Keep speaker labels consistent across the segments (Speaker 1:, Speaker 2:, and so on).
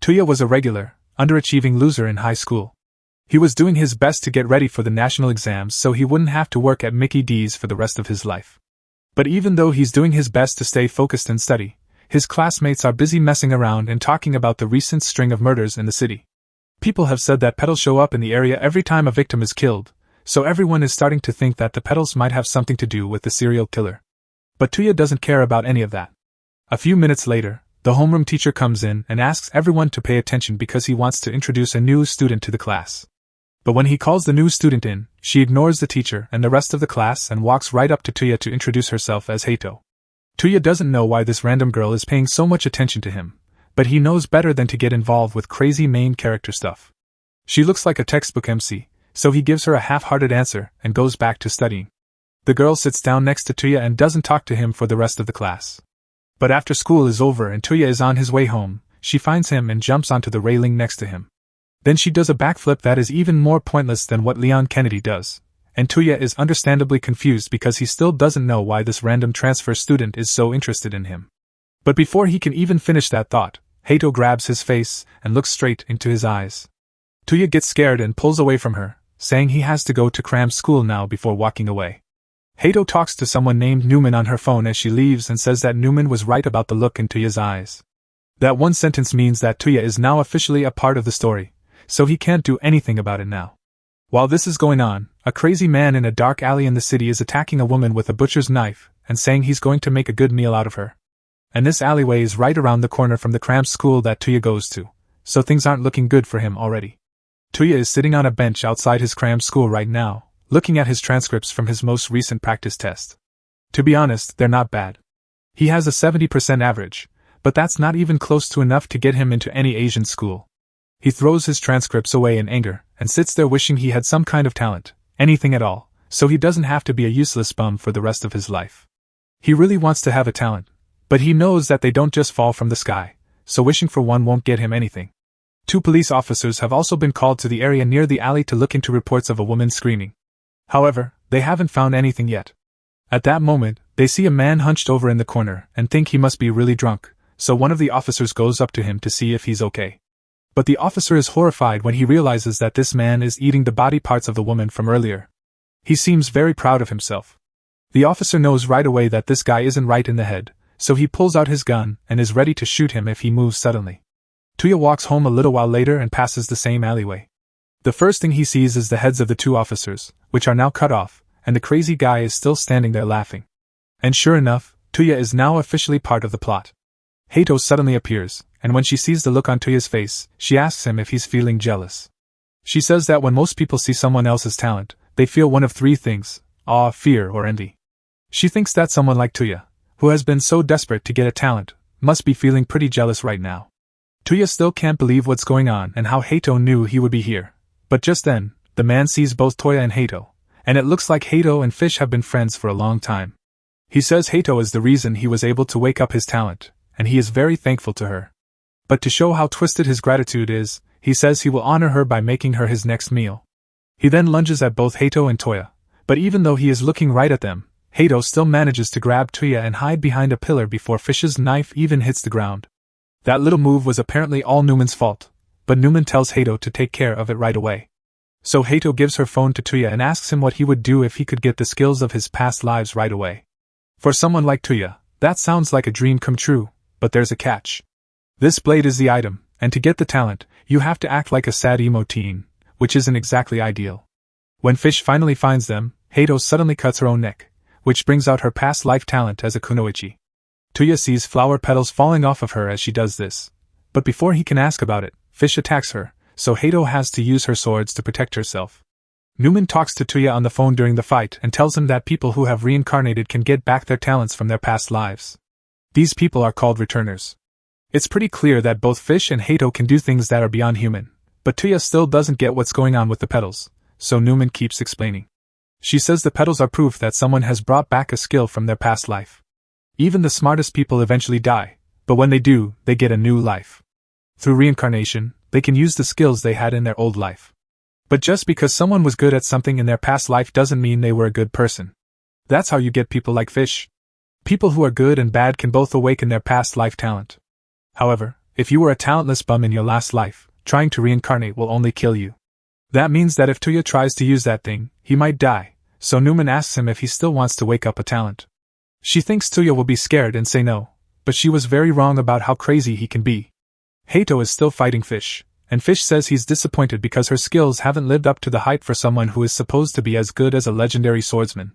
Speaker 1: Tuya was a regular, underachieving loser in high school. He was doing his best to get ready for the national exams so he wouldn't have to work at Mickey D's for the rest of his life. But even though he's doing his best to stay focused and study, his classmates are busy messing around and talking about the recent string of murders in the city. People have said that Petals show up in the area every time a victim is killed, so everyone is starting to think that the Petals might have something to do with the serial killer. But Tuya doesn't care about any of that. A few minutes later, the homeroom teacher comes in and asks everyone to pay attention because he wants to introduce a new student to the class. But when he calls the new student in, she ignores the teacher and the rest of the class and walks right up to Tuya to introduce herself as Hato. Tuya doesn't know why this random girl is paying so much attention to him, but he knows better than to get involved with crazy main character stuff. She looks like a textbook MC, so he gives her a half-hearted answer and goes back to studying. The girl sits down next to Tuya and doesn't talk to him for the rest of the class. But after school is over and Tuya is on his way home, she finds him and jumps onto the railing next to him. Then she does a backflip that is even more pointless than what Leon Kennedy does, and Tuya is understandably confused because he still doesn't know why this random transfer student is so interested in him. But before he can even finish that thought, Hato grabs his face and looks straight into his eyes. Tuya gets scared and pulls away from her, saying he has to go to cram school now before walking away. Hato talks to someone named Newman on her phone as she leaves and says that Newman was right about the look in Tuya's eyes. That one sentence means that Tuya is now officially a part of the story, so he can't do anything about it now. While this is going on, a crazy man in a dark alley in the city is attacking a woman with a butcher's knife and saying he's going to make a good meal out of her. And this alleyway is right around the corner from the cram school that Tuya goes to, so things aren't looking good for him already. Tuya is sitting on a bench outside his cram school right now, looking at his transcripts from his most recent practice test. To be honest, they're not bad. He has a 70% average, but that's not even close to enough to get him into any Asian school. He throws his transcripts away in anger and sits there wishing he had some kind of talent, anything at all, so he doesn't have to be a useless bum for the rest of his life. He really wants to have a talent, but he knows that they don't just fall from the sky, so wishing for one won't get him anything. 2 police officers have also been called to the area near the alley to look into reports of a woman screaming. However, they haven't found anything yet. At that moment, they see a man hunched over in the corner and think he must be really drunk, so one of the officers goes up to him to see if he's okay. But the officer is horrified when he realizes that this man is eating the body parts of the woman from earlier. He seems very proud of himself. The officer knows right away that this guy isn't right in the head, so he pulls out his gun and is ready to shoot him if he moves suddenly. Tuya walks home a little while later and passes the same alleyway. The first thing he sees is the heads of the 2 officers, which are now cut off, and the crazy guy is still standing there laughing. And sure enough, Tuya is now officially part of the plot. Hato suddenly appears, and when she sees the look on Tuya's face, she asks him if he's feeling jealous. She says that when most people see someone else's talent, they feel one of 3 things: awe, fear, or envy. She thinks that someone like Tuya, who has been so desperate to get a talent, must be feeling pretty jealous right now. Tuya still can't believe what's going on and how Hato knew he would be here. But just then, the man sees both Tuya and Hato, and it looks like Hato and Fish have been friends for a long time. He says Hato is the reason he was able to wake up his talent, and he is very thankful to her. But to show how twisted his gratitude is, he says he will honor her by making her his next meal. He then lunges at both Hato and Tuya, but even though he is looking right at them, Hato still manages to grab Tuya and hide behind a pillar before Fish's knife even hits the ground. That little move was apparently all Newman's fault, but Newman tells Hato to take care of it right away. So Hato gives her phone to Tuya and asks him what he would do if he could get the skills of his past lives right away. For someone like Tuya, that sounds like a dream come true, but there's a catch. This blade is the item, and to get the talent, you have to act like a sad emo teen, which isn't exactly ideal. When Fish finally finds them, Hato suddenly cuts her own neck, which brings out her past life talent as a kunoichi. Tuya sees flower petals falling off of her as she does this, but before he can ask about it, Fish attacks her, so Hato has to use her swords to protect herself. Newman talks to Tuya on the phone during the fight and tells him that people who have reincarnated can get back their talents from their past lives. These people are called returners. It's pretty clear that both Fish and Hato can do things that are beyond human, but Tuya still doesn't get what's going on with the petals, so Newman keeps explaining. She says the petals are proof that someone has brought back a skill from their past life. Even the smartest people eventually die, but when they do, they get a new life. Through reincarnation, they can use the skills they had in their old life. But just because someone was good at something in their past life doesn't mean they were a good person. That's how you get people like Fish. People who are good and bad can both awaken their past life talent. However, if you were a talentless bum in your last life, trying to reincarnate will only kill you. That means that if Tuya tries to use that thing, he might die, so Newman asks him if he still wants to wake up a talent. She thinks Tuya will be scared and say no, but she was very wrong about how crazy he can be. Hato is still fighting Fish, and Fish says he's disappointed because her skills haven't lived up to the hype for someone who is supposed to be as good as a legendary swordsman.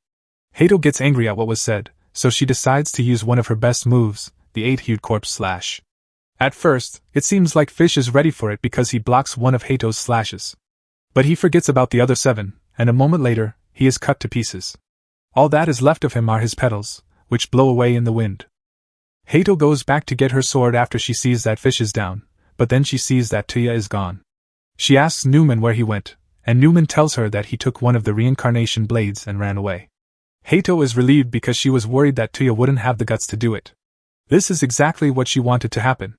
Speaker 1: Hato gets angry at what was said, so she decides to use one of her best moves, the 8-hued corpse slash. At first, it seems like Fish is ready for it because he blocks one of Hato's slashes. But he forgets about the other 7, and a moment later, he is cut to pieces. All that is left of him are his petals, which blow away in the wind. Hato goes back to get her sword after she sees that Fish is down, but then she sees that Tuya is gone. She asks Newman where he went, and Newman tells her that he took one of the reincarnation blades and ran away. Hato is relieved because she was worried that Tuya wouldn't have the guts to do it. This is exactly what she wanted to happen.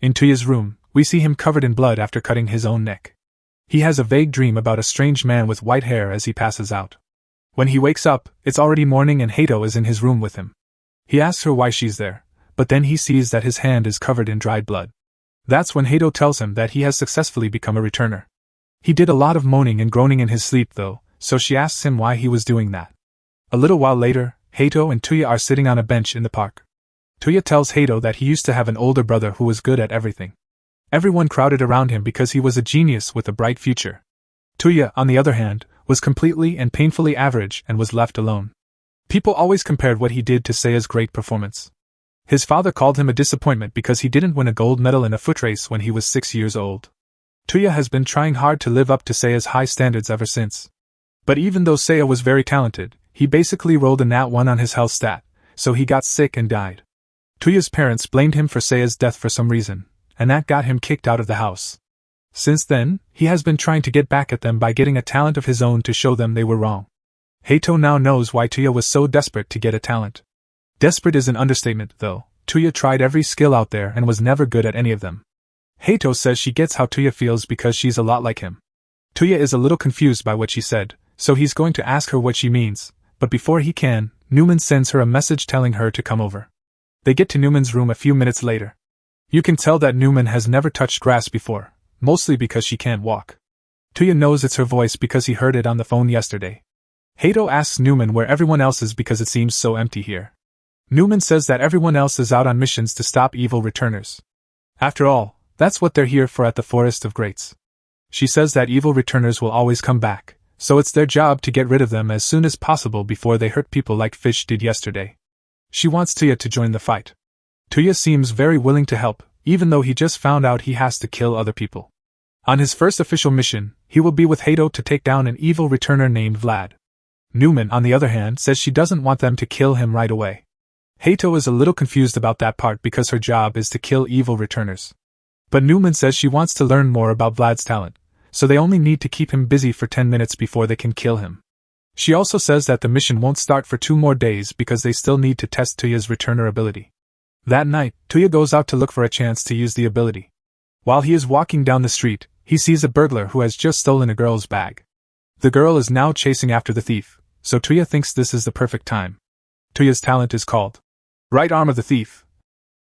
Speaker 1: In Tuya's room, we see him covered in blood after cutting his own neck. He has a vague dream about a strange man with white hair as he passes out. When he wakes up, it's already morning and Hato is in his room with him. He asks her why she's there, but then he sees that his hand is covered in dried blood. That's when Hato tells him that he has successfully become a returner. He did a lot of moaning and groaning in his sleep though, so she asks him why he was doing that. A little while later, Hato and Tuya are sitting on a bench in the park. Tuya tells Hato that he used to have an older brother who was good at everything. Everyone crowded around him because he was a genius with a bright future. Tuya, on the other hand, was completely and painfully average and was left alone. People always compared what he did to Seiya's great performance. His father called him a disappointment because he didn't win a gold medal in a foot race when he was 6 years old. Tuya has been trying hard to live up to Seiya's high standards ever since. But even though Seiya was very talented, he basically rolled a nat 1 on his health stat, so he got sick and died. Tuya's parents blamed him for Seiya's death for some reason, and that got him kicked out of the house. Since then, he has been trying to get back at them by getting a talent of his own to show them they were wrong. Hato now knows why Tuya was so desperate to get a talent. Desperate is an understatement, though. Tuya tried every skill out there and was never good at any of them. Hato says she gets how Tuya feels because she's a lot like him. Tuya is a little confused by what she said, so he's going to ask her what she means, but before he can, Newman sends her a message telling her to come over. They get to Newman's room a few minutes later. You can tell that Newman has never touched grass before, mostly because she can't walk. Tuya knows it's her voice because he heard it on the phone yesterday. Hato asks Newman where everyone else is because it seems so empty here. Newman says that everyone else is out on missions to stop evil returners. After all, that's what they're here for at the Forest of Greats. She says that evil returners will always come back, so it's their job to get rid of them as soon as possible before they hurt people like Fish did yesterday. She wants Tuya to join the fight. Tuya seems very willing to help, even though he just found out he has to kill other people. On his first official mission, he will be with Hato to take down an evil returner named Vlad. Newman, on the other hand, says she doesn't want them to kill him right away. Hato is a little confused about that part because her job is to kill evil returners. But Newman says she wants to learn more about Vlad's talent, so they only need to keep him busy for 10 minutes before they can kill him. She also says that the mission won't start for 2 more days because they still need to test Tuya's returner ability. That night, Tuya goes out to look for a chance to use the ability. While he is walking down the street, he sees a burglar who has just stolen a girl's bag. The girl is now chasing after the thief, so Tuya thinks this is the perfect time. Tuya's talent is called Right Arm of the Thief,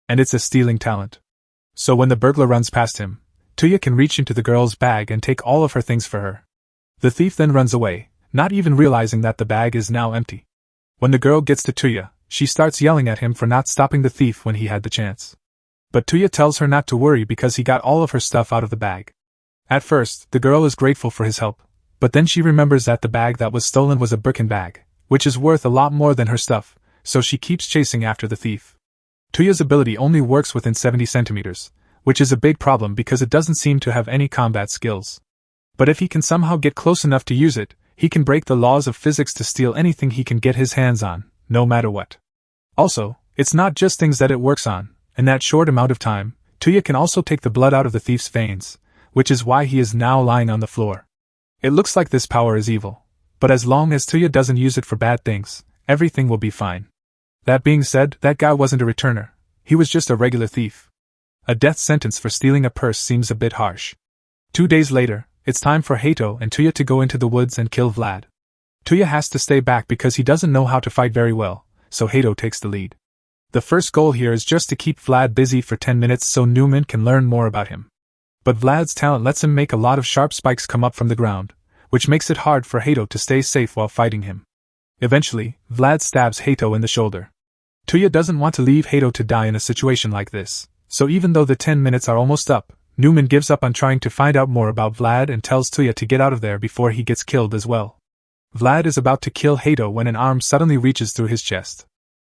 Speaker 1: and it's a stealing talent. So when the burglar runs past him, Tuya can reach into the girl's bag and take all of her things for her. The thief then runs away, not even realizing that the bag is now empty. When the girl gets to Tuya, she starts yelling at him for not stopping the thief when he had the chance. But Tuya tells her not to worry because he got all of her stuff out of the bag. At first, the girl is grateful for his help, but then she remembers that the bag that was stolen was a Birkin bag, which is worth a lot more than her stuff, so she keeps chasing after the thief. Tuya's ability only works within 70 centimeters, which is a big problem because it doesn't seem to have any combat skills. But if he can somehow get close enough to use it, he can break the laws of physics to steal anything he can get his hands on, no matter what. Also, it's not just things that it works on. In that short amount of time, Tuya can also take the blood out of the thief's veins, which is why he is now lying on the floor. It looks like this power is evil, but as long as Tuya doesn't use it for bad things, everything will be fine. That being said, that guy wasn't a returner, he was just a regular thief. A death sentence for stealing a purse seems a bit harsh. 2 days later, it's time for Hato and Tuya to go into the woods and kill Vlad. Tuya has to stay back because he doesn't know how to fight very well, so Hato takes the lead. The first goal here is just to keep Vlad busy for 10 minutes so Newman can learn more about him. But Vlad's talent lets him make a lot of sharp spikes come up from the ground, which makes it hard for Hato to stay safe while fighting him. Eventually, Vlad stabs Hato in the shoulder. Tuya doesn't want to leave Hato to die in a situation like this, so even though the 10 minutes are almost up, Newman gives up on trying to find out more about Vlad and tells Tuya to get out of there before he gets killed as well. Vlad is about to kill Hato when an arm suddenly reaches through his chest.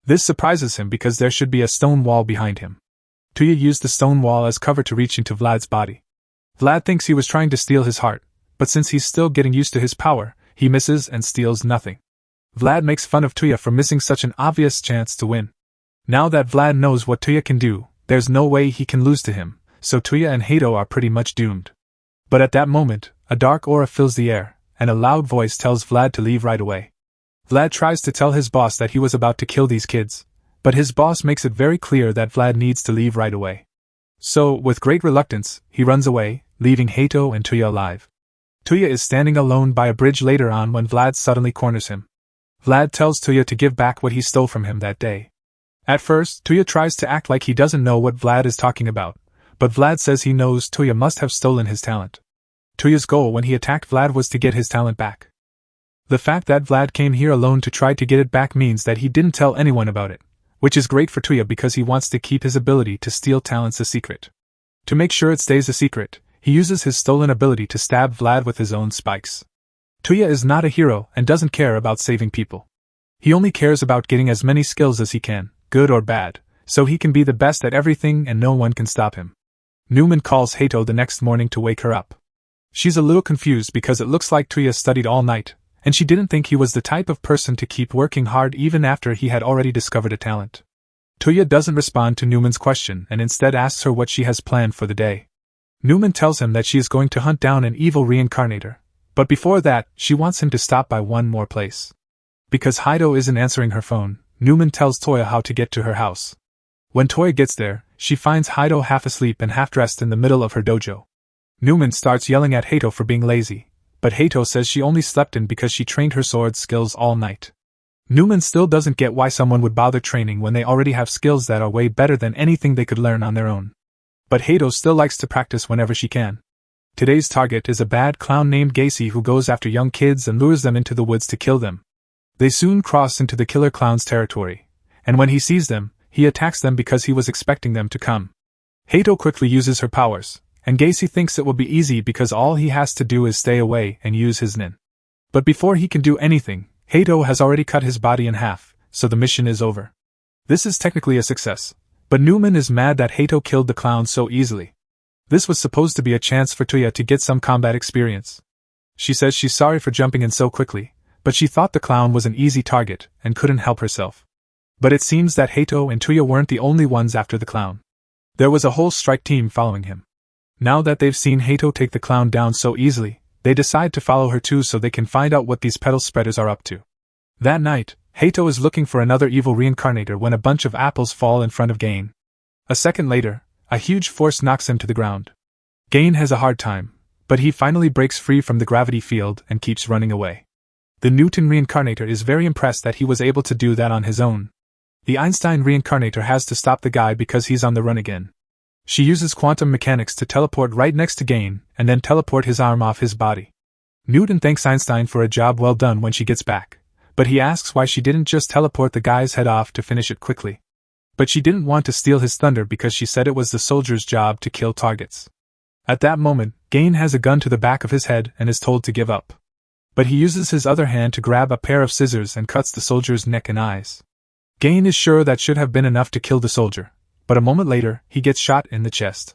Speaker 1: This surprises him because there should be a stone wall behind him. Tuya used the stone wall as cover to reach into Vlad's body. Vlad thinks he was trying to steal his heart, but since he's still getting used to his power, he misses and steals nothing. Vlad makes fun of Tuya for missing such an obvious chance to win. Now that Vlad knows what Tuya can do, there's no way he can lose to him, so Tuya and Hato are pretty much doomed. But at that moment, a dark aura fills the air, and a loud voice tells Vlad to leave right away. Vlad tries to tell his boss that he was about to kill these kids, but his boss makes it very clear that Vlad needs to leave right away. So, with great reluctance, he runs away, leaving Hato and Tuya alive. Tuya is standing alone by a bridge later on when Vlad suddenly corners him. Vlad tells Tuya to give back what he stole from him that day. At first, Tuya tries to act like he doesn't know what Vlad is talking about, but Vlad says he knows Tuya must have stolen his talent. Tuya's goal when he attacked Vlad was to get his talent back. The fact that Vlad came here alone to try to get it back means that he didn't tell anyone about it, which is great for Tuya because he wants to keep his ability to steal talents a secret. To make sure it stays a secret, he uses his stolen ability to stab Vlad with his own spikes. Tuya is not a hero and doesn't care about saving people. He only cares about getting as many skills as he can, good or bad, so he can be the best at everything and no one can stop him. Newman calls Hato the next morning to wake her up. She's a little confused because it looks like Tuya studied all night, and she didn't think he was the type of person to keep working hard even after he had already discovered a talent. Tuya doesn't respond to Newman's question and instead asks her what she has planned for the day. Newman tells him that she is going to hunt down an evil reincarnator, but before that, she wants him to stop by one more place. Because Hato isn't answering her phone, Newman tells Toya how to get to her house. When Toya gets there, she finds Hato half asleep and half-dressed in the middle of her dojo. Newman starts yelling at Hato for being lazy, but Hato says she only slept in because she trained her sword skills all night. Newman still doesn't get why someone would bother training when they already have skills that are way better than anything they could learn on their own. But Hato still likes to practice whenever she can. Today's target is a bad clown named Gacy who goes after young kids and lures them into the woods to kill them. They soon cross into the killer clown's territory, and when he sees them, he attacks them because he was expecting them to come. Hato quickly uses her powers, and Gacy thinks it will be easy because all he has to do is stay away and use his nin. But before he can do anything, Hato has already cut his body in half, so the mission is over. This is technically a success, but Newman is mad that Hato killed the clown so easily. This was supposed to be a chance for Tuya to get some combat experience. She says she's sorry for jumping in so quickly, but she thought the clown was an easy target and couldn't help herself. But it seems that Hato and Tuya weren't the only ones after the clown. There was a whole strike team following him. Now that they've seen Hato take the clown down so easily, they decide to follow her too so they can find out what these Petals spreaders are up to. That night, Hato is looking for another evil reincarnator when a bunch of apples fall in front of Gain. A second later, a huge force knocks him to the ground. Gain has a hard time, but he finally breaks free from the gravity field and keeps running away. The Newton reincarnator is very impressed that he was able to do that on his own. The Einstein reincarnator has to stop the guy because he's on the run again. She uses quantum mechanics to teleport right next to Gain and then teleport his arm off his body. Newton thanks Einstein for a job well done when she gets back, but he asks why she didn't just teleport the guy's head off to finish it quickly. But she didn't want to steal his thunder because she said it was the soldier's job to kill targets. At that moment, Gain has a gun to the back of his head and is told to give up. But he uses his other hand to grab a pair of scissors and cuts the soldier's neck and eyes. Gain is sure that should have been enough to kill the soldier, but a moment later, he gets shot in the chest.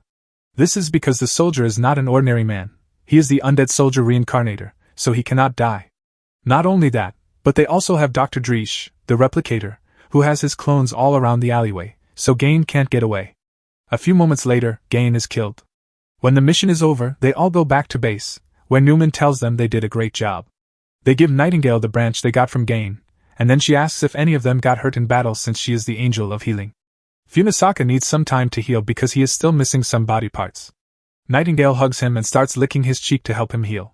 Speaker 1: This is because the soldier is not an ordinary man. He is the undead soldier reincarnator, so he cannot die. Not only that, but they also have Dr. Dreesh, the replicator, who has his clones all around the alleyway, so Gain can't get away. A few moments later, Gain is killed. When the mission is over, they all go back to base, where Newman tells them they did a great job. They give Nightingale the branch they got from Gain, and then she asks if any of them got hurt in battle since she is the angel of healing. Funasaka needs some time to heal because he is still missing some body parts. Nightingale hugs him and starts licking his cheek to help him heal.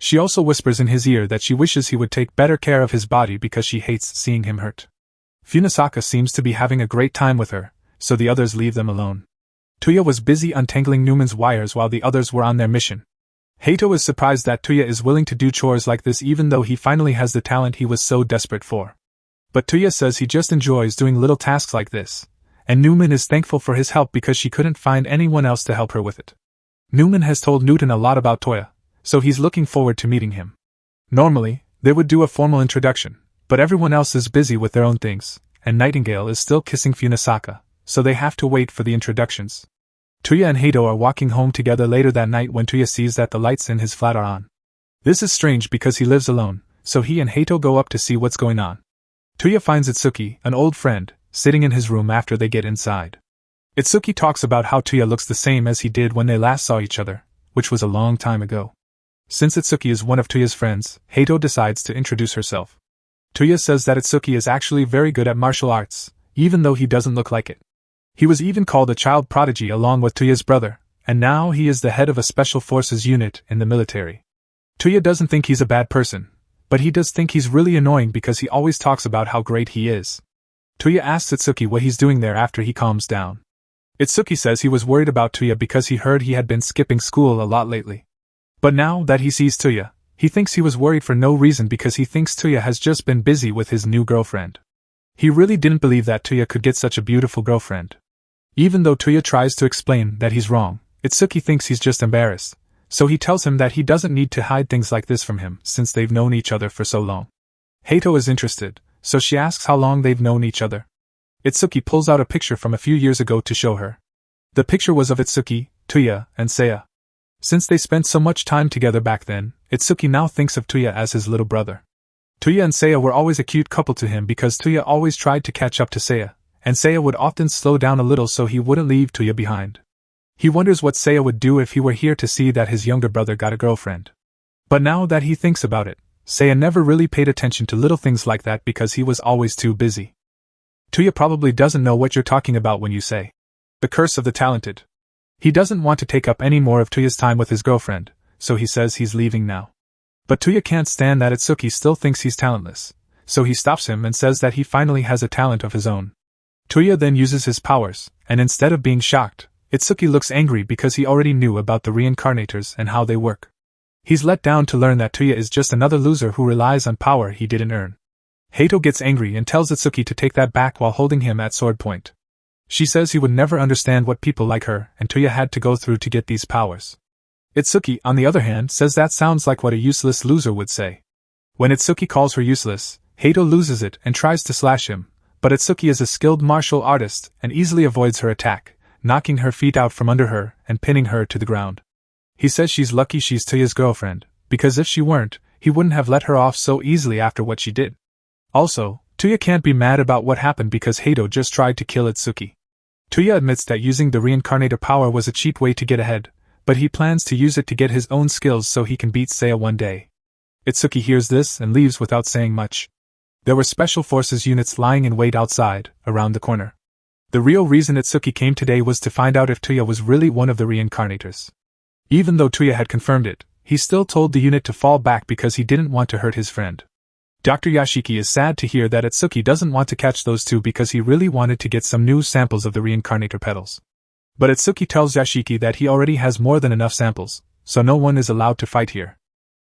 Speaker 1: She also whispers in his ear that she wishes he would take better care of his body because she hates seeing him hurt. Funasaka seems to be having a great time with her, so the others leave them alone. Tuya was busy untangling Newman's wires while the others were on their mission. Hato is surprised that Tuya is willing to do chores like this even though he finally has the talent he was so desperate for. But Tuya says he just enjoys doing little tasks like this, and Newman is thankful for his help because she couldn't find anyone else to help her with it. Newman has told Newton a lot about Tuya, so he's looking forward to meeting him. Normally, they would do a formal introduction, but everyone else is busy with their own things, and Nightingale is still kissing Funasaka, so they have to wait for the introductions. Tuya and Hato are walking home together later that night when Tuya sees that the lights in his flat are on. This is strange because he lives alone, so he and Hato go up to see what's going on. Tuya finds Itsuki, an old friend, sitting in his room after they get inside. Itsuki talks about how Tuya looks the same as he did when they last saw each other, which was a long time ago. Since Itsuki is one of Tuya's friends, Hato decides to introduce herself. Tuya says that Itsuki is actually very good at martial arts, even though he doesn't look like it. He was even called a child prodigy along with Tuya's brother, and now he is the head of a special forces unit in the military. Tuya doesn't think he's a bad person, but he does think he's really annoying because he always talks about how great he is. Tuya asks Itsuki what he's doing there after he calms down. Itsuki says he was worried about Tuya because he heard he had been skipping school a lot lately. But now that he sees Tuya, he thinks he was worried for no reason because he thinks Tuya has just been busy with his new girlfriend. He really didn't believe that Tuya could get such a beautiful girlfriend. Even though Tuya tries to explain that he's wrong, Itsuki thinks he's just embarrassed, so he tells him that he doesn't need to hide things like this from him since they've known each other for so long. Hato is interested, so she asks how long they've known each other. Itsuki pulls out a picture from a few years ago to show her. The picture was of Itsuki, Tuya, and Seiya. Since they spent so much time together back then, Itsuki now thinks of Tuya as his little brother. Tuya and Seiya were always a cute couple to him because Tuya always tried to catch up to Seiya, and Seiya would often slow down a little so he wouldn't leave Tuya behind. He wonders what Seiya would do if he were here to see that his younger brother got a girlfriend. But now that he thinks about it, Seiya never really paid attention to little things like that because he was always too busy. Tuya probably doesn't know what you're talking about when you say the curse of the talented. He doesn't want to take up any more of Tuya's time with his girlfriend, so he says he's leaving now. But Tuya can't stand that Itsuki still thinks he's talentless, so he stops him and says that he finally has a talent of his own. Tuya then uses his powers, and instead of being shocked, Itsuki looks angry because he already knew about the reincarnators and how they work. He's let down to learn that Tuya is just another loser who relies on power he didn't earn. Hato gets angry and tells Itsuki to take that back while holding him at sword point. She says he would never understand what people like her and Tuya had to go through to get these powers. Itsuki, on the other hand, says that sounds like what a useless loser would say. When Itsuki calls her useless, Hato loses it and tries to slash him, but Itsuki is a skilled martial artist and easily avoids her attack, knocking her feet out from under her and pinning her to the ground. He says she's lucky she's Tuya's girlfriend, because if she weren't, he wouldn't have let her off so easily after what she did. Also, Tuya can't be mad about what happened because Hato just tried to kill Itsuki. Tuya admits that using the reincarnator power was a cheap way to get ahead, but he plans to use it to get his own skills so he can beat Seiya one day. Itsuki hears this and leaves without saying much. There were special forces units lying in wait outside, around the corner. The real reason Itsuki came today was to find out if Tuya was really one of the reincarnators. Even though Tuya had confirmed it, he still told the unit to fall back because he didn't want to hurt his friend. Dr. Yashiki is sad to hear that Itsuki doesn't want to catch those two because he really wanted to get some new samples of the reincarnator petals. But Itsuki tells Yashiki that he already has more than enough samples, so no one is allowed to fight here.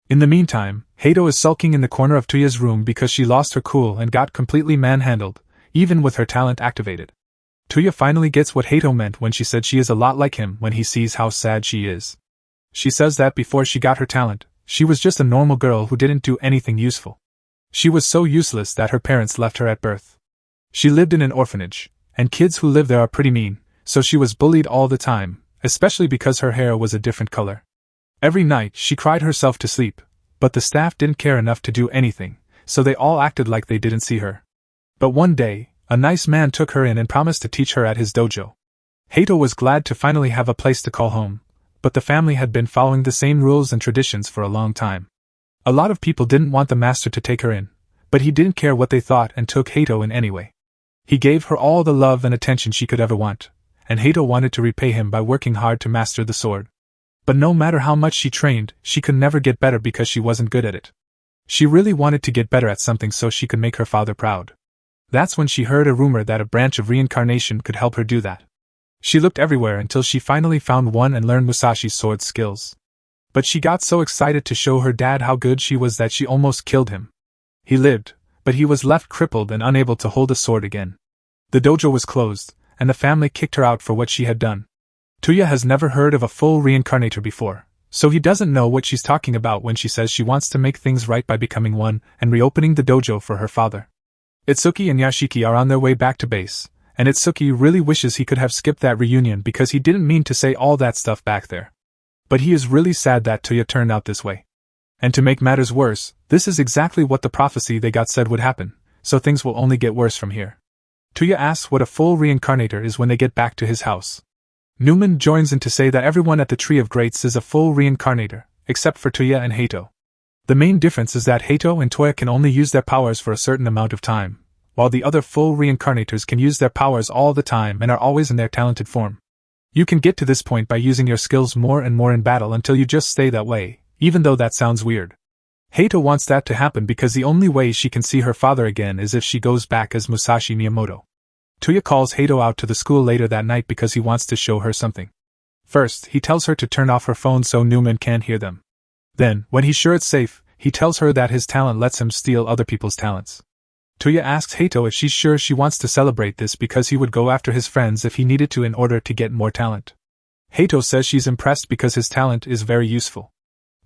Speaker 1: In the meantime, Hato is sulking in the corner of Tuya's room because she lost her cool and got completely manhandled, even with her talent activated. Tuya finally gets what Hato meant when she said she is a lot like him when he sees how sad she is. She says that before she got her talent, she was just a normal girl who didn't do anything useful. She was so useless that her parents left her at birth. She lived in an orphanage, and kids who live there are pretty mean, so she was bullied all the time, especially because her hair was a different color. Every night she cried herself to sleep, but the staff didn't care enough to do anything, so they all acted like they didn't see her. But one day, a nice man took her in and promised to teach her at his dojo. Hato was glad to finally have a place to call home, but the family had been following the same rules and traditions for a long time. A lot of people didn't want the master to take her in, but he didn't care what they thought and took Hato in anyway. He gave her all the love and attention she could ever want, and Hato wanted to repay him by working hard to master the sword. But no matter how much she trained, she could never get better because she wasn't good at it. She really wanted to get better at something so she could make her father proud. That's when she heard a rumor that a branch of reincarnation could help her do that. She looked everywhere until she finally found one and learned Musashi's sword skills. But she got so excited to show her dad how good she was that she almost killed him. He lived, but he was left crippled and unable to hold a sword again. The dojo was closed, and the family kicked her out for what she had done. Tuya has never heard of a full reincarnator before, so he doesn't know what she's talking about when she says she wants to make things right by becoming one and reopening the dojo for her father. Itsuki and Yashiki are on their way back to base, and Itsuki really wishes he could have skipped that reunion because he didn't mean to say all that stuff back there. But he is really sad that Tuya turned out this way. And to make matters worse, this is exactly what the prophecy they got said would happen, so things will only get worse from here. Tuya asks what a full reincarnator is when they get back to his house. Newman joins in to say that everyone at the Tree of Greats is a full reincarnator, except for Tuya and Hato. The main difference is that Hato and Toya can only use their powers for a certain amount of time, while the other full reincarnators can use their powers all the time and are always in their talented form. You can get to this point by using your skills more and more in battle until you just stay that way, even though that sounds weird. Hato wants that to happen because the only way she can see her father again is if she goes back as Musashi Miyamoto. Tuya calls Hato out to the school later that night because he wants to show her something. First, he tells her to turn off her phone so Newman can't hear them. Then, when he's sure it's safe, he tells her that his talent lets him steal other people's talents. Tuya asks Hato if she's sure she wants to celebrate this because he would go after his friends if he needed to in order to get more talent. Hato says she's impressed because his talent is very useful.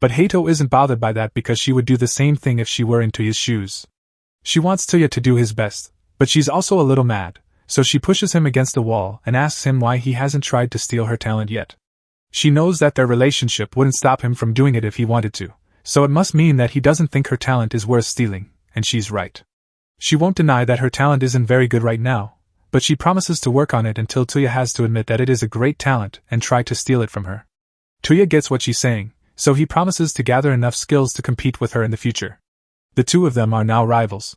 Speaker 1: But Hato isn't bothered by that because she would do the same thing if she were in Tuya's shoes. She wants Tuya to do his best, but she's also a little mad, so she pushes him against the wall and asks him why he hasn't tried to steal her talent yet. She knows that their relationship wouldn't stop him from doing it if he wanted to, so it must mean that he doesn't think her talent is worth stealing, and she's right. She won't deny that her talent isn't very good right now, but she promises to work on it until Tuya has to admit that it is a great talent and try to steal it from her. Tuya gets what she's saying, so he promises to gather enough skills to compete with her in the future. The two of them are now rivals.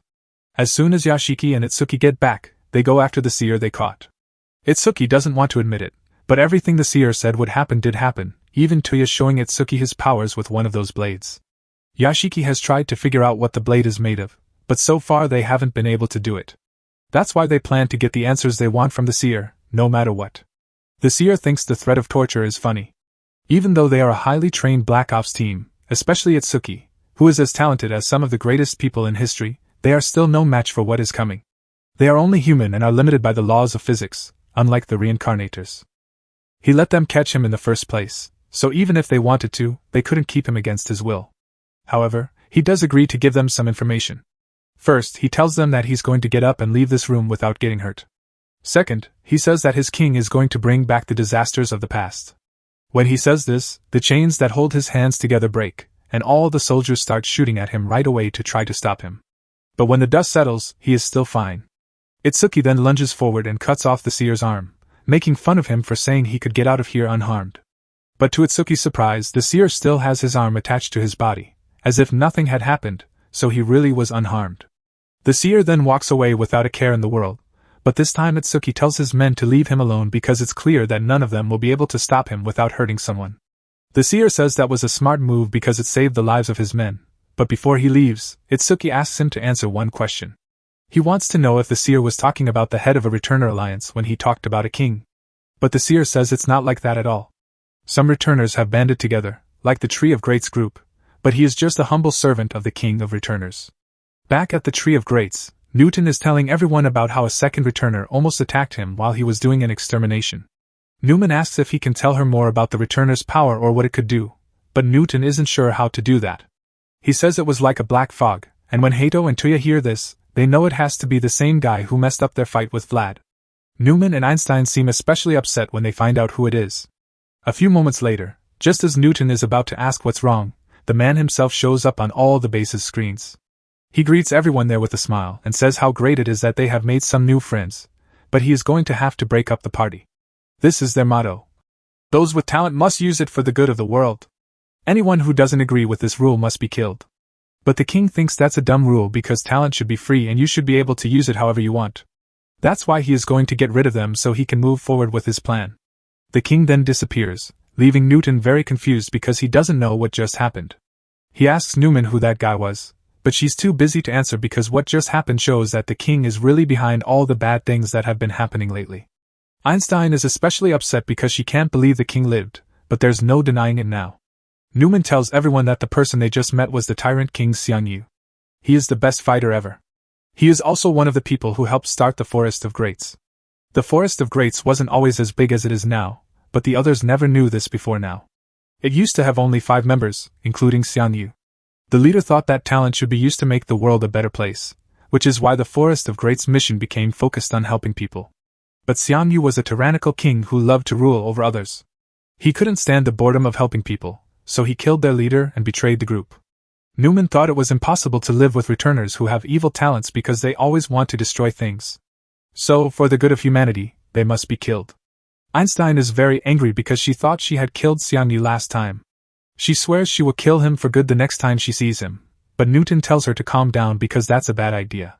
Speaker 1: As soon as Yashiki and Itsuki get back, they go after the seer they caught. Itsuki doesn't want to admit it, but everything the seer said would happen did happen, even Tuya showing Itsuki his powers with one of those blades. Yashiki has tried to figure out what the blade is made of, but so far they haven't been able to do it. That's why they plan to get the answers they want from the seer, no matter what. The seer thinks the threat of torture is funny. Even though they are a highly trained Black Ops team, especially Itsuki, who is as talented as some of the greatest people in history, they are still no match for what is coming. They are only human and are limited by the laws of physics, unlike the reincarnators. He let them catch him in the first place, so even if they wanted to, they couldn't keep him against his will. However, he does agree to give them some information. First, he tells them that he's going to get up and leave this room without getting hurt. Second, he says that his king is going to bring back the disasters of the past. When he says this, the chains that hold his hands together break, and all the soldiers start shooting at him right away to try to stop him. But when the dust settles, he is still fine. Itsuki then lunges forward and cuts off the seer's arm, making fun of him for saying he could get out of here unharmed. But to Itsuki's surprise, the seer still has his arm attached to his body, as if nothing had happened, so he really was unharmed. The seer then walks away without a care in the world, but this time Itsuki tells his men to leave him alone because it's clear that none of them will be able to stop him without hurting someone. The seer says that was a smart move because it saved the lives of his men, but before he leaves, Itsuki asks him to answer one question. He wants to know if the seer was talking about the head of a Returner alliance when he talked about a king. But the seer says it's not like that at all. Some Returners have banded together, like the Tree of Greats group, but he is just a humble servant of the King of Returners. Back at the Tree of Greats, Newton is telling everyone about how a second Returner almost attacked him while he was doing an extermination. Newman asks if he can tell her more about the Returner's power or what it could do, but Newton isn't sure how to do that. He says it was like a black fog, and when Hato and Tuya hear this, they know it has to be the same guy who messed up their fight with Vlad. Newman and Einstein seem especially upset when they find out who it is. A few moments later, just as Newton is about to ask what's wrong, the man himself shows up on all the base's screens. He greets everyone there with a smile and says how great it is that they have made some new friends, but he is going to have to break up the party. This is their motto. Those with talent must use it for the good of the world. Anyone who doesn't agree with this rule must be killed. But the king thinks that's a dumb rule because talent should be free and you should be able to use it however you want. That's why he is going to get rid of them so he can move forward with his plan. The king then disappears, leaving Newton very confused because he doesn't know what just happened. He asks Newman who that guy was, But she's too busy to answer because what just happened shows that the king is really behind all the bad things that have been happening lately. Einstein is especially upset because she can't believe the king lived, but there's no denying it now. Newman tells everyone that the person they just met was the tyrant King Xiangyu. He is the best fighter ever. He is also one of the people who helped start the Forest of Greats. The Forest of Greats wasn't always as big as it is now, but the others never knew this before now. It used to have only 5 members, including Xiangyu. The leader thought that talent should be used to make the world a better place, which is why the Forest of Greats mission became focused on helping people. But Xiangyu was a tyrannical king who loved to rule over others. He couldn't stand the boredom of helping people, so he killed their leader and betrayed the group. Newman thought it was impossible to live with returners who have evil talents because they always want to destroy things. So, for the good of humanity, they must be killed. Einstein is very angry because she thought she had killed Xiangyu last time. She swears she will kill him for good the next time she sees him, but Newton tells her to calm down because that's a bad idea.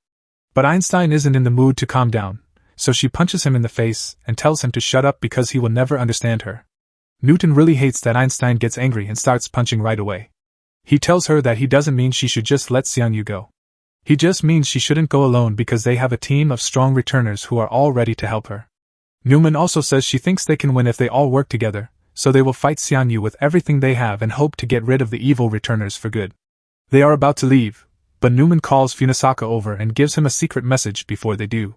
Speaker 1: But Einstein isn't in the mood to calm down, so she punches him in the face and tells him to shut up because he will never understand her. Newton really hates that Einstein gets angry and starts punching right away. He tells her that he doesn't mean she should just let Xiangyu go. He just means she shouldn't go alone because they have a team of strong returners who are all ready to help her. Newman also says she thinks they can win if they all work together, so they will fight Xiangyu with everything they have and hope to get rid of the evil returners for good. They are about to leave, but Newman calls Funasaka over and gives him a secret message before they do.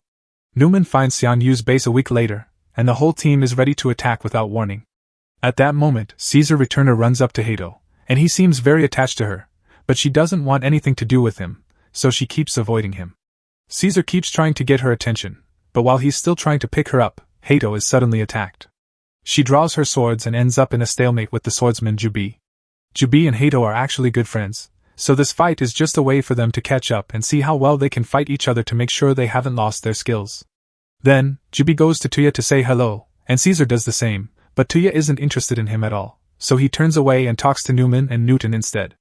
Speaker 1: Newman finds Xiangyu's base a week later, and the whole team is ready to attack without warning. At that moment, Caesar Returner runs up to Hato, and he seems very attached to her, but she doesn't want anything to do with him, so she keeps avoiding him. Caesar keeps trying to get her attention, but while he's still trying to pick her up, Hato is suddenly attacked. She draws her swords and ends up in a stalemate with the swordsman Jubi. Jubi and Hato are actually good friends, so this fight is just a way for them to catch up and see how well they can fight each other to make sure they haven't lost their skills. Then, Jubi goes to Tuya to say hello, and Caesar does the same, but Tuya isn't interested in him at all, so he turns away and talks to Newman and Newton instead.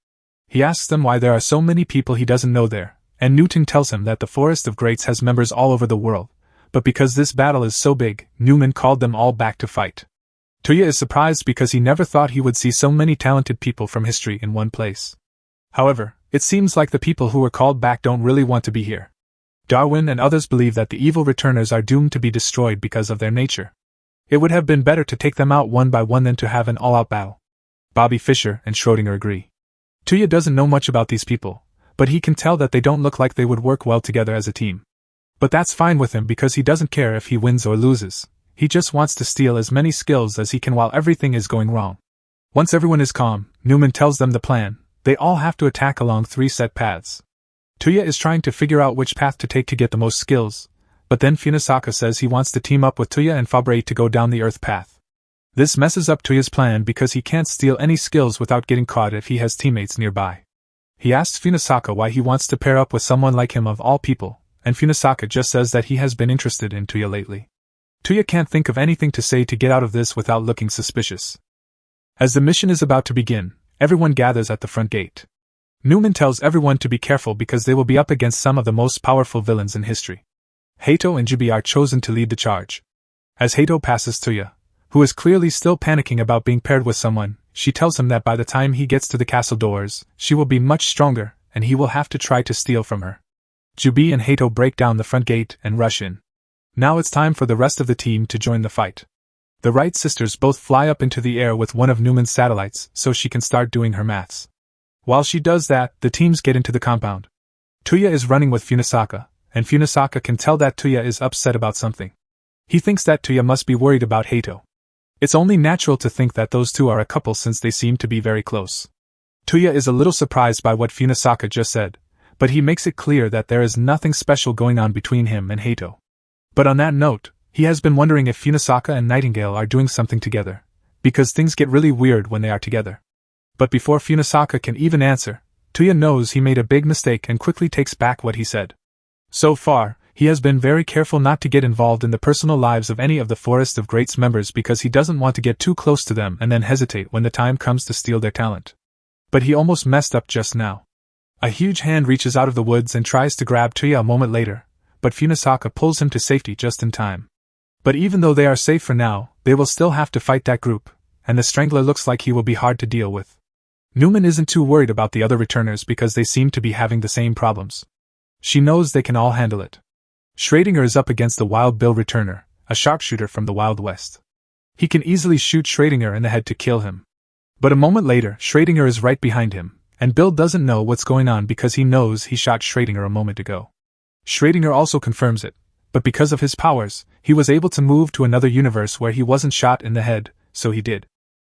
Speaker 1: He asks them why there are so many people he doesn't know there, and Newton tells him that the Forest of Greats has members all over the world, but because this battle is so big, Newman called them all back to fight. Tuya is surprised because he never thought he would see so many talented people from history in one place. However, it seems like the people who were called back don't really want to be here. Darwin and others believe that the evil returners are doomed to be destroyed because of their nature. It would have been better to take them out one by one than to have an all-out battle. Bobby Fischer and Schrödinger agree. Tuya doesn't know much about these people, but he can tell that they don't look like they would work well together as a team. But that's fine with him because he doesn't care if he wins or loses. He just wants to steal as many skills as he can while everything is going wrong. Once everyone is calm, Newman tells them the plan. They all have to attack along 3 set paths. Tuya is trying to figure out which path to take to get the most skills, but then Funasaka says he wants to team up with Tuya and Fabre to go down the Earth path. This messes up Tuya's plan because he can't steal any skills without getting caught if he has teammates nearby. He asks Funasaka why he wants to pair up with someone like him of all people, and Funasaka just says that he has been interested in Tuya lately. Tuya can't think of anything to say to get out of this without looking suspicious. As the mission is about to begin, everyone gathers at the front gate. Newman tells everyone to be careful because they will be up against some of the most powerful villains in history. Hato and Jubi are chosen to lead the charge. As Hato passes Tuya, who is clearly still panicking about being paired with someone, she tells him that by the time he gets to the castle doors, she will be much stronger, and he will have to try to steal from her. Jubi and Hato break down the front gate and rush in. Now it's time for the rest of the team to join the fight. The Wright sisters both fly up into the air with one of Newman's satellites so she can start doing her maths. While she does that, the teams get into the compound. Tuya is running with Funasaka, and Funasaka can tell that Tuya is upset about something. He thinks that Tuya must be worried about Hato. It's only natural to think that those two are a couple since they seem to be very close. Tuya is a little surprised by what Funasaka just said, but he makes it clear that there is nothing special going on between him and Hato. But on that note, he has been wondering if Funasaka and Nightingale are doing something together, because things get really weird when they are together. But before Funasaka can even answer, Tuya knows he made a big mistake and quickly takes back what he said. So far, he has been very careful not to get involved in the personal lives of any of the Forest of Greats members because he doesn't want to get too close to them and then hesitate when the time comes to steal their talent. But he almost messed up just now. A huge hand reaches out of the woods and tries to grab Tuya a moment later, but Funasaka pulls him to safety just in time. But even though they are safe for now, they will still have to fight that group, and the Strangler looks like he will be hard to deal with. Newman isn't too worried about the other returners because they seem to be having the same problems. She knows they can all handle it. Schrödinger is up against the Wild Bill returner, a sharpshooter from the Wild West. He can easily shoot Schrödinger in the head to kill him. But a moment later, Schrödinger is right behind him, and Bill doesn't know what's going on because he knows he shot Schrödinger a moment ago. Schrödinger also confirms it, but because of his powers, he was able to move to another universe where he wasn't shot in the head, so he did.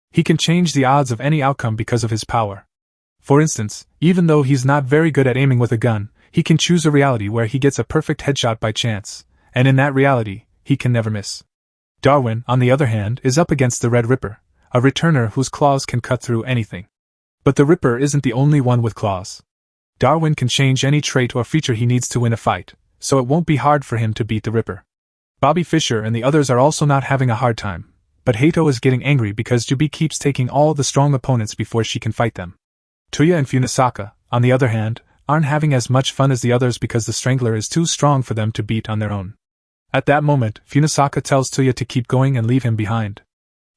Speaker 1: He can change the odds of any outcome because of his power. For instance, even though he's not very good at aiming with a gun, he can choose a reality where he gets a perfect headshot by chance, and in that reality, he can never miss. Darwin, on the other hand, is up against the Red Ripper, a returner whose claws can cut through anything. But the Ripper isn't the only one with claws. Darwin can change any trait or feature he needs to win a fight, so it won't be hard for him to beat the Ripper. Bobby Fischer and the others are also not having a hard time, but Hato is getting angry because Jubi keeps taking all the strong opponents before she can fight them. Tuya and Funisaka, on the other hand, aren't having as much fun as the others because the Strangler is too strong for them to beat on their own. At that moment, Funisaka tells Tuya to keep going and leave him behind.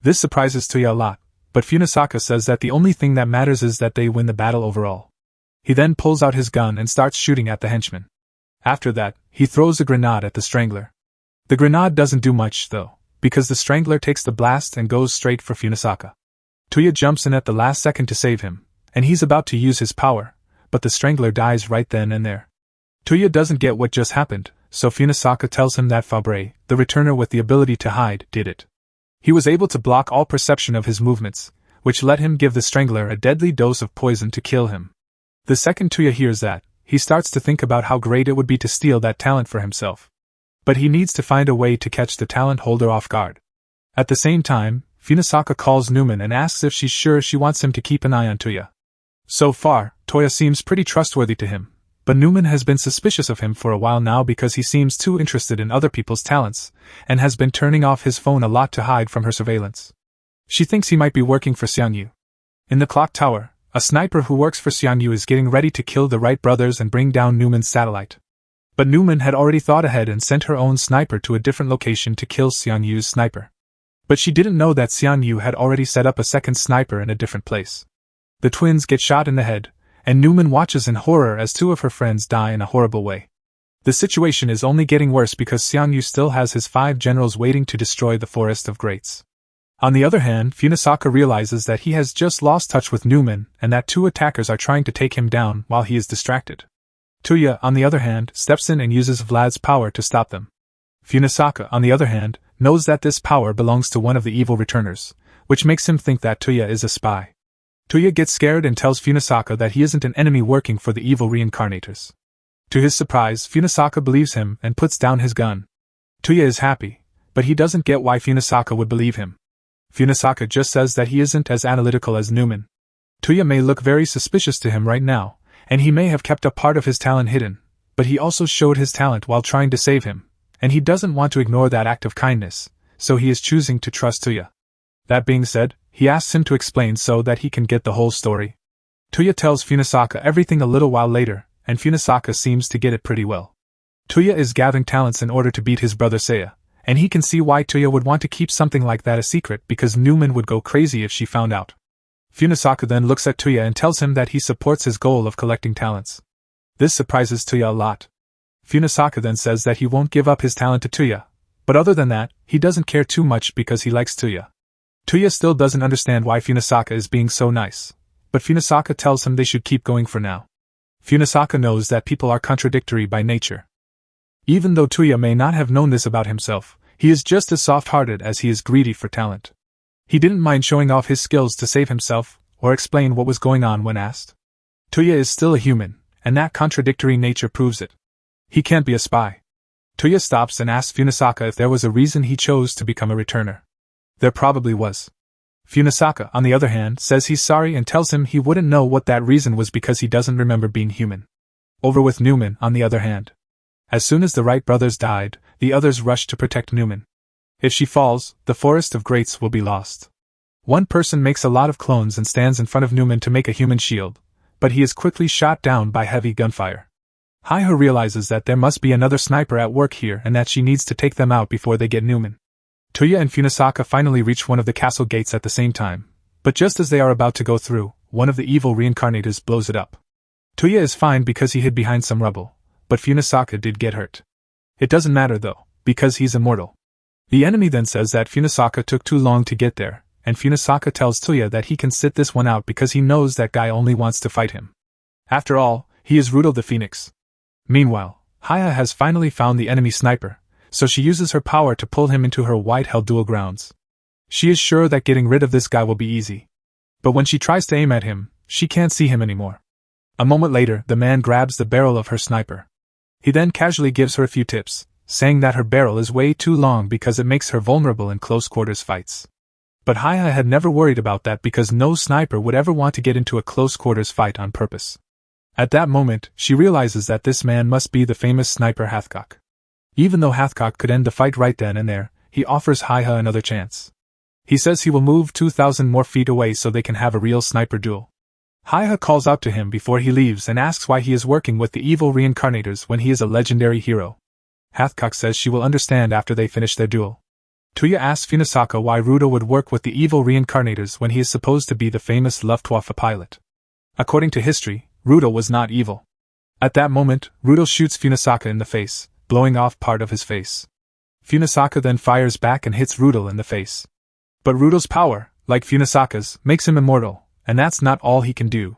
Speaker 1: This surprises Tuya a lot, but Funisaka says that the only thing that matters is that they win the battle overall. He then pulls out his gun and starts shooting at the henchman. After that, he throws a grenade at the Strangler. The grenade doesn't do much, though, because the Strangler takes the blast and goes straight for Funisaka. Tuya jumps in at the last second to save him, and he's about to use his power, but the Strangler dies right then and there. Tuya doesn't get what just happened, so Funisaka tells him that Fabre, the returner with the ability to hide, did it. He was able to block all perception of his movements, which let him give the Strangler a deadly dose of poison to kill him. The second Tuya hears that, he starts to think about how great it would be to steal that talent for himself. But he needs to find a way to catch the talent holder off guard. At the same time, Funisaka calls Newman and asks if she's sure she wants him to keep an eye on Tuya. So far, Tuya seems pretty trustworthy to him, but Newman has been suspicious of him for a while now because he seems too interested in other people's talents, and has been turning off his phone a lot to hide from her surveillance. She thinks he might be working for Xiangyu. In the clock tower, a sniper who works for Xiangyu is getting ready to kill the Wright brothers and bring down Newman's satellite. But Newman had already thought ahead and sent her own sniper to a different location to kill Xiangyu's sniper. But she didn't know that Xiangyu had already set up a second sniper in a different place. The twins get shot in the head, and Newman watches in horror as two of her friends die in a horrible way. The situation is only getting worse because Xiangyu still has his 5 generals waiting to destroy the Forest of Greats. On the other hand, Funisaka realizes that he has just lost touch with Newman and that 2 attackers are trying to take him down while he is distracted. Tuya, on the other hand, steps in and uses Vlad's power to stop them. Funisaka, on the other hand, knows that this power belongs to one of the evil returners, which makes him think that Tuya is a spy. Tuya gets scared and tells Funisaka that he isn't an enemy working for the evil reincarnators. To his surprise, Funisaka believes him and puts down his gun. Tuya is happy, but he doesn't get why Funisaka would believe him. Funisaka just says that he isn't as analytical as Newman. Tuya may look very suspicious to him right now, and he may have kept a part of his talent hidden, but he also showed his talent while trying to save him, and he doesn't want to ignore that act of kindness, so he is choosing to trust Tuya. That being said, he asks him to explain so that he can get the whole story. Tuya tells Funisaka everything a little while later, and Funisaka seems to get it pretty well. Tuya is gathering talents in order to beat his brother Seiya, and he can see why Tuya would want to keep something like that a secret because Newman would go crazy if she found out. Funisaka then looks at Tuya and tells him that he supports his goal of collecting talents. This surprises Tuya a lot. Funisaka then says that he won't give up his talent to Tuya, but other than that, he doesn't care too much because he likes Tuya. Tuya still doesn't understand why Funisaka is being so nice, but Funisaka tells him they should keep going for now. Funisaka knows that people are contradictory by nature. Even though Tuya may not have known this about himself, he is just as soft-hearted as he is greedy for talent. He didn't mind showing off his skills to save himself, or explain what was going on when asked. Tuya is still a human, and that contradictory nature proves it. He can't be a spy. Tuya stops and asks Funisaka if there was a reason he chose to become a returner. There probably was. Funisaka, on the other hand, says he's sorry and tells him he wouldn't know what that reason was because he doesn't remember being human. Over with Newman, on the other hand. As soon as the Wright brothers died, the others rushed to protect Newman. If she falls, the Forest of Greats will be lost. One person makes a lot of clones and stands in front of Newman to make a human shield, but he is quickly shot down by heavy gunfire. Hi-Ho realizes that there must be another sniper at work here and that she needs to take them out before they get Newman. Tuya and Funisaka finally reach one of the castle gates at the same time, but just as they are about to go through, one of the evil reincarnators blows it up. Tuya is fine because he hid behind some rubble, but Funasaka did get hurt. It doesn't matter though, because he's immortal. The enemy then says that Funasaka took too long to get there, and Funasaka tells Tuya that he can sit this one out because he knows that guy only wants to fight him. After all, he is Rudel the Phoenix. Meanwhile, Haya has finally found the enemy sniper, so she uses her power to pull him into her white-held duel grounds. She is sure that getting rid of this guy will be easy. But when she tries to aim at him, she can't see him anymore. A moment later, the man grabs the barrel of her sniper. He then casually gives her a few tips, saying that her barrel is way too long because it makes her vulnerable in close-quarters fights. But Haya had never worried about that because no sniper would ever want to get into a close-quarters fight on purpose. At that moment, she realizes that this man must be the famous sniper Hathcock. Even though Hathcock could end the fight right then and there, he offers Haya another chance. He says he will move 2,000 more feet away so they can have a real sniper duel. Haya calls out to him before he leaves and asks why he is working with the evil reincarnators when he is a legendary hero. Hathcock says she will understand after they finish their duel. Tuya asks Funasaka why Rudo would work with the evil reincarnators when he is supposed to be the famous Luftwaffe pilot. According to history, Rudo was not evil. At that moment, Rudo shoots Funasaka in the face, blowing off part of his face. Funasaka then fires back and hits Rudo in the face. But Rudo's power, like Funasaka's, makes him immortal, and that's not all he can do.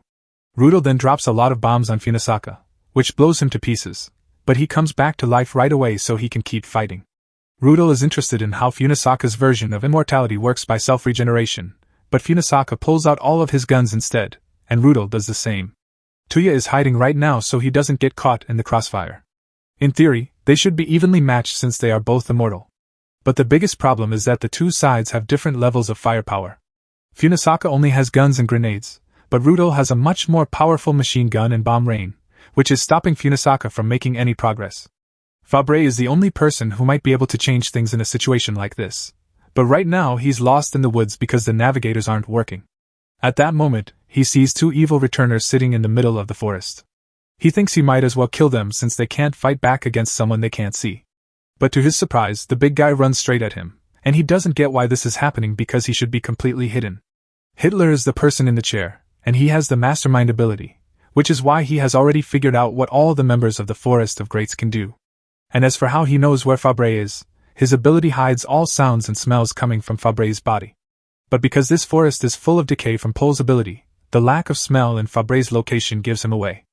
Speaker 1: Rudo then drops a lot of bombs on Funasaka, which blows him to pieces, but he comes back to life right away so he can keep fighting. Rudo is interested in how Funasaka's version of immortality works by self-regeneration, but Funasaka pulls out all of his guns instead, and Rudo does the same. Tuya is hiding right now so he doesn't get caught in the crossfire. In theory, they should be evenly matched since they are both immortal. But the biggest problem is that the two sides have different levels of firepower. Funasaka only has guns and grenades, but Rudo has a much more powerful machine gun and bomb rain, which is stopping Funasaka from making any progress. Fabre is the only person who might be able to change things in a situation like this, but right now he's lost in the woods because the navigators aren't working. At that moment, he sees two evil returners sitting in the middle of the forest. He thinks he might as well kill them since they can't fight back against someone they can't see. But to his surprise, the big guy runs straight at him, and he doesn't get why this is happening because he should be completely hidden. Hitler is the person in the chair, and he has the mastermind ability, which is why he has already figured out what all the members of the Forest of Greats can do. And as for how he knows where Fabre is, his ability hides all sounds and smells coming from Fabre's body. But because this forest is full of decay from Pole's ability, the lack of smell in Fabre's location gives him away.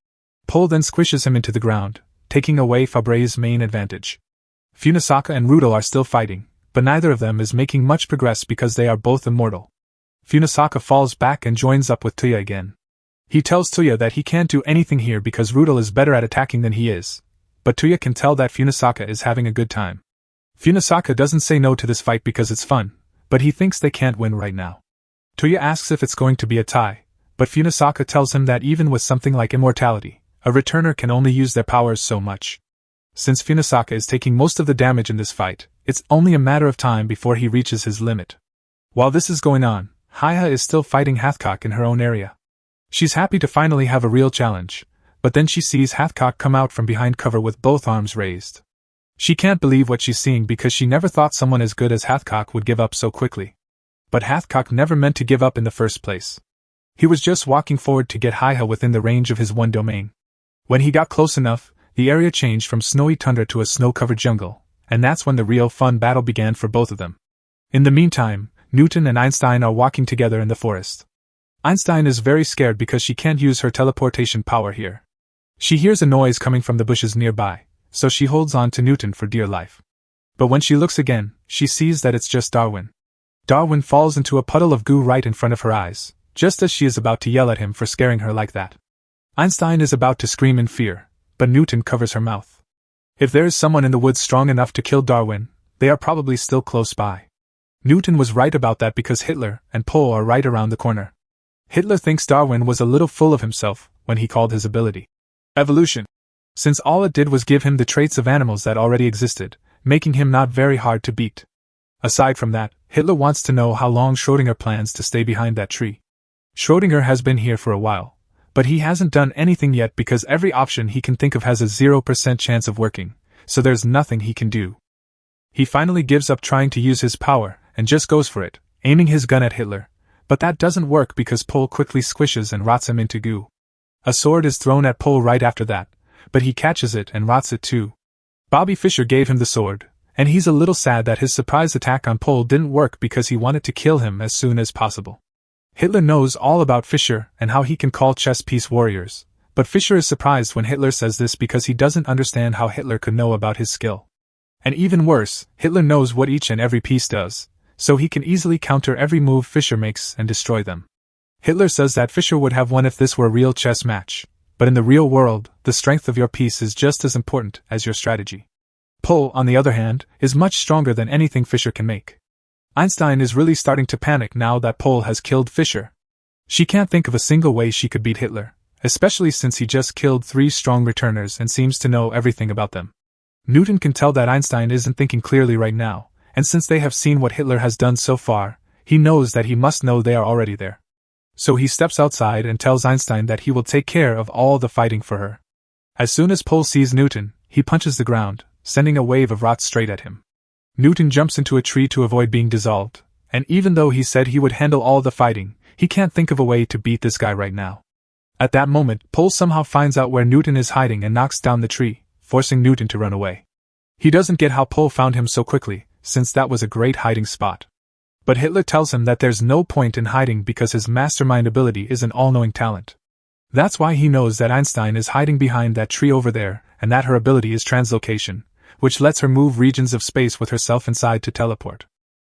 Speaker 1: Pole then squishes him into the ground, taking away Fabre's main advantage. Funasaka and Rudo are still fighting, but neither of them is making much progress because they are both immortal. Funasaka falls back and joins up with Tuya again. He tells Tuya that he can't do anything here because Rudo is better at attacking than he is, but Tuya can tell that Funasaka is having a good time. Funasaka doesn't say no to this fight because it's fun, but he thinks they can't win right now. Tuya asks if it's going to be a tie, but Funasaka tells him that even with something like immortality, a returner can only use their powers so much. Since Funasaka is taking most of the damage in this fight, it's only a matter of time before he reaches his limit. While this is going on, Haya is still fighting Hathcock in her own area. She's happy to finally have a real challenge, but then she sees Hathcock come out from behind cover with both arms raised. She can't believe what she's seeing because she never thought someone as good as Hathcock would give up so quickly. But Hathcock never meant to give up in the first place. He was just walking forward to get Haya within the range of his one domain. When he got close enough, the area changed from snowy tundra to a snow-covered jungle, and that's when the real fun battle began for both of them. In the meantime, Newton and Einstein are walking together in the forest. Einstein is very scared because she can't use her teleportation power here. She hears a noise coming from the bushes nearby, so she holds on to Newton for dear life. But when she looks again, she sees that it's just Darwin. Darwin falls into a puddle of goo right in front of her eyes, just as she is about to yell at him for scaring her like that. Einstein is about to scream in fear, but Newton covers her mouth. If there is someone in the woods strong enough to kill Darwin, they are probably still close by. Newton was right about that because Hitler and Poe are right around the corner. Hitler thinks Darwin was a little full of himself when he called his ability evolution, since all it did was give him the traits of animals that already existed, making him not very hard to beat. Aside from that, Hitler wants to know how long Schrödinger plans to stay behind that tree. Schrödinger has been here for a while, but he hasn't done anything yet because every option he can think of has a 0% chance of working, so there's nothing he can do. He finally gives up trying to use his power and just goes for it, aiming his gun at Hitler, But that doesn't work because Pol quickly squishes and rots him into goo. A sword is thrown at Pol right after that, but he catches it and rots it too. Bobby Fischer gave him the sword, and he's a little sad that his surprise attack on Pol didn't work because he wanted to kill him as soon as possible. Hitler knows all about Fischer and how he can call chess piece warriors, but Fischer is surprised when Hitler says this because he doesn't understand how Hitler could know about his skill. And even worse, Hitler knows what each and every piece does, so he can easily counter every move Fischer makes and destroy them. Hitler says that Fischer would have won if this were a real chess match, but in the real world, the strength of your piece is just as important as your strategy. Pol, on the other hand, is much stronger than anything Fischer can make. Einstein is really starting to panic now that Pol has killed Fischer. She can't think of a single way she could beat Hitler, especially since he just killed 3 strong returners and seems to know everything about them. Newton can tell that Einstein isn't thinking clearly right now, and since they have seen what Hitler has done so far, he knows that he must know they are already there. So he steps outside and tells Einstein that he will take care of all the fighting for her. As soon as Pol sees Newton, he punches the ground, sending a wave of rot straight at him. Newton jumps into a tree to avoid being dissolved, and even though he said he would handle all the fighting, he can't think of a way to beat this guy right now. At that moment, Pol somehow finds out where Newton is hiding and knocks down the tree, forcing Newton to run away. He doesn't get how Pol found him so quickly, since that was a great hiding spot. But Hitler tells him that there's no point in hiding because his mastermind ability is an all-knowing talent. That's why he knows that Einstein is hiding behind that tree over there, and that her ability is translocation, which lets her move regions of space with herself inside to teleport.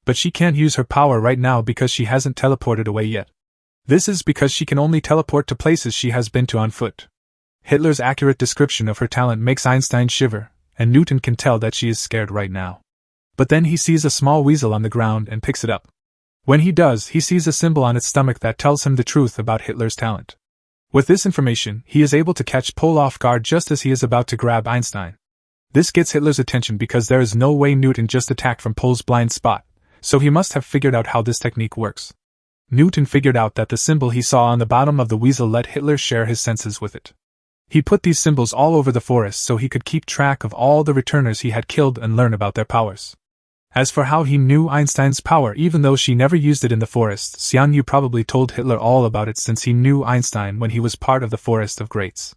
Speaker 1: But she can't use her power right now because she hasn't teleported away yet. This is because she can only teleport to places she has been to on foot. Hitler's accurate description of her talent makes Einstein shiver, and Newton can tell that she is scared right now. But then he sees a small weasel on the ground and picks it up. When he does, he sees a symbol on its stomach that tells him the truth about Hitler's talent. With this information, he is able to catch Pol off guard just as he is about to grab Einstein. This gets Hitler's attention because there is no way Newton just attacked from Pol's blind spot, so he must have figured out how this technique works. Newton figured out that the symbol he saw on the bottom of the weasel let Hitler share his senses with it. He put these symbols all over the forest so he could keep track of all the returners he had killed and learn about their powers. As for how he knew Einstein's power even though she never used it in the forest, Xian Yu probably told Hitler all about it since he knew Einstein when he was part of the Forest of Greats.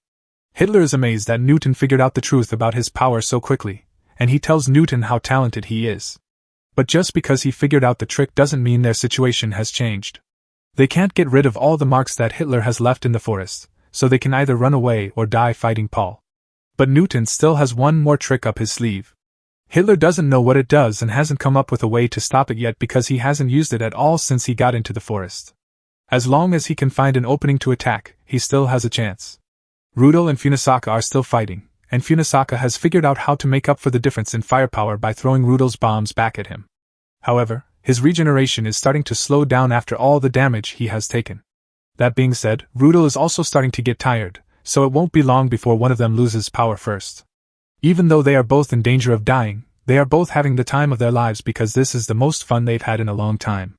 Speaker 1: Hitler is amazed that Newton figured out the truth about his power so quickly, and he tells Newton how talented he is. But just because he figured out the trick doesn't mean their situation has changed. They can't get rid of all the marks that Hitler has left in the forest, so they can either run away or die fighting Pol. But Newton still has one more trick up his sleeve. Hitler doesn't know what it does and hasn't come up with a way to stop it yet because he hasn't used it at all since he got into the forest. As long as he can find an opening to attack, he still has a chance. Rudel and Funisaka are still fighting, and Funisaka has figured out how to make up for the difference in firepower by throwing Rudel's bombs back at him. However, his regeneration is starting to slow down after all the damage he has taken. That being said, Rudel is also starting to get tired, so it won't be long before one of them loses power first. Even though they are both in danger of dying, they are both having the time of their lives because this is the most fun they've had in a long time.